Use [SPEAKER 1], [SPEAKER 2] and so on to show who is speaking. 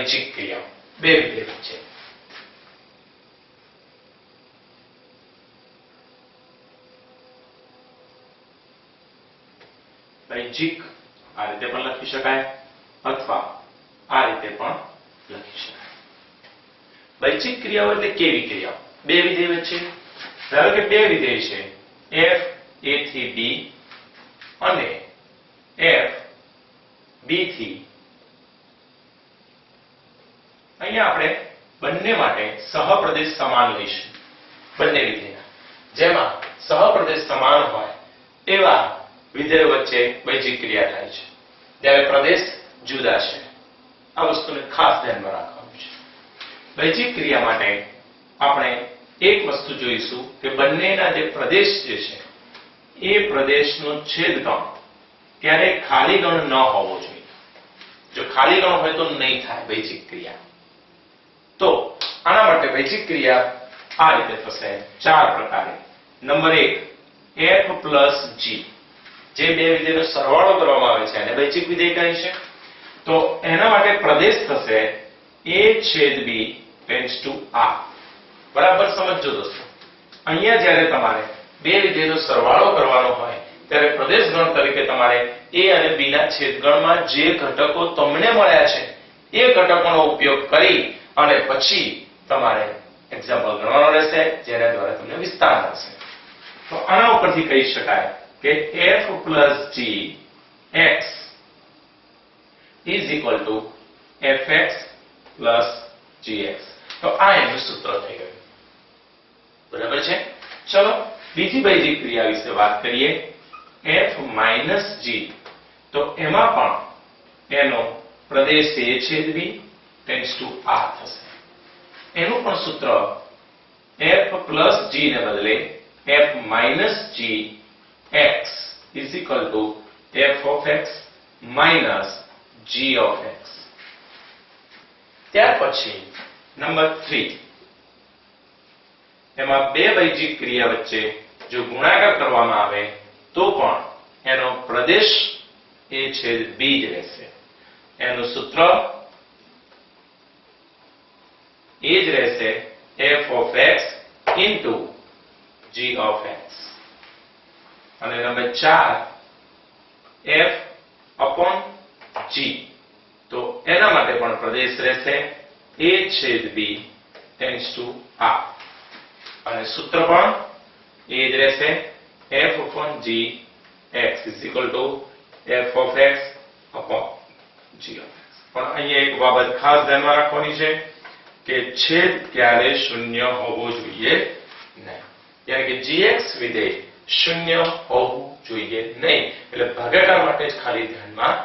[SPEAKER 1] વૈજિક ક્રિયાઓ બે વિધેય વચ્ચે. વૈજિક આ રીતે પણ લખી શકાય અથવા આ રીતે પણ લખી શકાય. વૈજિક ક્રિયાઓ એટલે કેવી ક્રિયાઓ? બે વિધેય વચ્ચે. ધારો કે બે વિધેય છે f a થી b અને f b થી. અહીંયા આપણે બંને માટે સહપ્રદેશ સમાન લઈશું. બંને વિધેયના જેમાં સહપ્રદેશ સમાન હોય એવા વિધેયો વચ્ચે વૈજિક ક્રિયા થાય છે, જ્યારે પ્રદેશ જુદા છે. આ વસ્તુને ખાસ ધ્યાનમાં રાખવાનું છે. વૈજિક ક્રિયા માટે આપણે એક વસ્તુ જોઈશું કે બંનેના જે પ્રદેશ છે એ પ્રદેશનો છેદગણ ક્યારેય ખાલી ગણ ન હોવો જોઈએ. જો ખાલી ગણ હોય તો નહીં થાય વૈજિક ક્રિયા. તો આના માટે વૈજિક ક્રિયા આ રીતે થશે ચાર પ્રકારે. નંબર 1 f plus g, જે બે વિધેયનો સરવાળો કરવામાં આવે છે અને વૈજિક વિધેય કહે છે. તો એના માટે પ્રદેશ થશે a છેદ b ટેન્ડ્સ ટુ r. બરાબર સમજો દોસ્તો. અહીંયા જ્યારે તમારે બે વિધેયનો સરવાળો કરવાનો હોય ત્યારે પ્રદેશ ગણ તરીકે તમારે a અને b ના છેદગણમાં જે ઘટકો તમને મળ્યા છે એ ઘટકોનો ઉપયોગ કરી અને પછી તમારે એક્ઝામ્પલ ગણવાનો રહેશે, જેના દ્વારા તમને વિસ્તાર મળશે. તો આના ઉપરથી કહી શકાય કે f plus g x is equal to fx plus gx. તો આ એનું સૂત્ર થઈ ગયું. બરાબર છે. ચલો બીજી વૈજિક ક્રિયા વિશે વાત કરીએ, f minus g. તો એમાં પણ એનો પ્રદેશ a છેદ b ટેન્ડ્સ ટુ r થશે. એનું પણ સૂત્ર f plus g ને બદલે f minus g x is equal to f of x minus g of x. ત્યાર પછી નંબર 3, એમાં બે વૈજિક ક્રિયા વચ્ચે જો ગુણાકાર કરવામાં આવે તો પણ એનો પ્રદેશ a છેદ b જ રહેશે. એનું સૂત્ર એ જ રહેશે f of x into g of x. અને નંબર 4 f upon g. તો એના માટે પણ પ્રદેશ રહેશે a છેદ b ટેન્ડ્સ ટુ r. અને સૂત્ર પણ એ જ રહેશે f upon g x is equal to f of x upon g of x. પણ અહીંયા એક બાબત ખાસ ધ્યાનમાં રાખવાની છે કે છેદ ક્યારે શૂન્ય હોવો જોઈએ નહીં. એટલે કે gx વિધેય શૂન્ય હોવું જોઈએ નહીં. એટલે ભાગાકાર માટે જ ખાલી ધ્યાનમાં